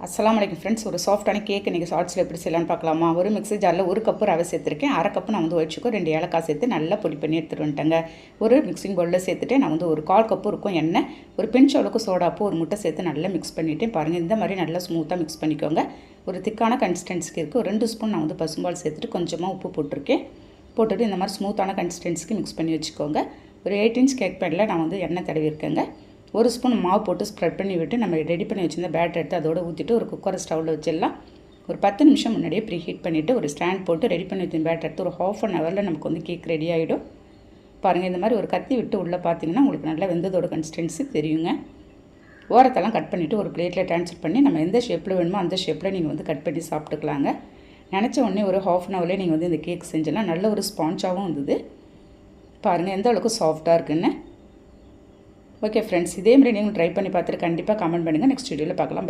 அஸ்ஸலாமு அலைக்கும் ஃப்ரெண்ட்ஸ். ஒரு சாஃப்டான கேக் இன்றைக்கி ஷார்ட்ஸில் எப்படி செய்யலான்னு பார்க்கலாமா. ஒரு மிக்ஸி ஜாரில் 1 கப்பு ரவை சேர்த்துருக்கேன். 1/2 கப்பு நான் வந்து ஒயிட் சுகர் 2 ஏலக்காய் சேர்த்து நல்லா பொடி பண்ணி எடுத்துகிட்டு வந்துட்டேங்க. ஒரு மிக்சிங் பவுலில் சேர்த்துட்டு நான் வந்து ஒரு 1/4 கப்பு இருக்கும் எண்ணெய், ஒரு பிஞ்ச் அளவுக்கு சோடாப்பு, ஒரு முட்டை சேர்த்து நல்லா மிக்ஸ் பண்ணிவிட்டு பாருங்கள். இந்த மாதிரி நல்லா ஸ்மூத்தாக மிக்ஸ் பண்ணிக்கோங்க. ஒரு திக்கான கன்சிஸ்டன்சிக்கு இருக்குது. ஒரு 2 ஸ்பூன் நான் வந்து பசும்பால் சேர்த்துட்டு கொஞ்சமாக உப்பு போட்டிருக்கேன். போட்டுட்டு இந்த மாதிரி ஸ்மூத்தான கன்சிஸ்டன்சிக்கு மிக்ஸ் பண்ணி வச்சுக்கோங்க. ஒரு 8 இன்ச் கேக் பேனில் நான் வந்து எண்ணெய் தடவிருக்கேங்க. 1 ஸ்பூன் மாவு போட்டு ஸ்ப்ரெட் பண்ணி விட்டு நம்ம ரெடி பண்ணி வச்சுருந்த பேட்டர் எடுத்து அதோடு ஊற்றிட்டு ஒரு குக்கரை ஸ்டவ்வில் வச்சிடலாம். ஒரு 10 நிமிஷம் முன்னாடியே ப்ரீ ஹீட் பண்ணிவிட்டு ஒரு ஸ்டாண்ட் போட்டு ரெடி பண்ணி வச்சுருந்த பேட்டர் எடுத்து ஒரு ½ அன் ஹவரில் நமக்கு வந்து கேக் ரெடி ஆகிடும். பாருங்கள், இந்த மாதிரி ஒரு கத்தி விட்டு உள்ளே பார்த்தீங்கன்னா உங்களுக்கு நல்லா வெந்ததோட கன்சிஸ்டன்சி தெரியுங்க. ஓரத்தெல்லாம் கட் பண்ணிவிட்டு ஒரு பிளேட்டில் ட்ரான்ஸ்ஃபர் பண்ணி நம்ம எந்த ஷேப்பில் வேணுமோ அந்த ஷேப்பில் நீங்கள் வந்து கட் பண்ணி சாப்பிட்டுக்கலாங்க. நினச்ச உடனே ஒரு ½ அன் ஹவர்லேயே நீங்கள் வந்து இந்த கேக் செஞ்சலாம். நல்ல ஒரு ஸ்பான்ச்சாகவும் இருந்தது. பாருங்கள் எந்த அளவுக்கு சாஃப்டாக இருக்குன்னு. ஓகே ஃப்ரெண்ட்ஸ், இதே மாதிரி நீங்கள் ட்ரை பண்ணி பார்த்துட்டு கண்டிப்பாக கமெண்ட் பண்ணுங்கள். நெக்ஸ்ட் வீடியோவில் பார்க்கலாம்.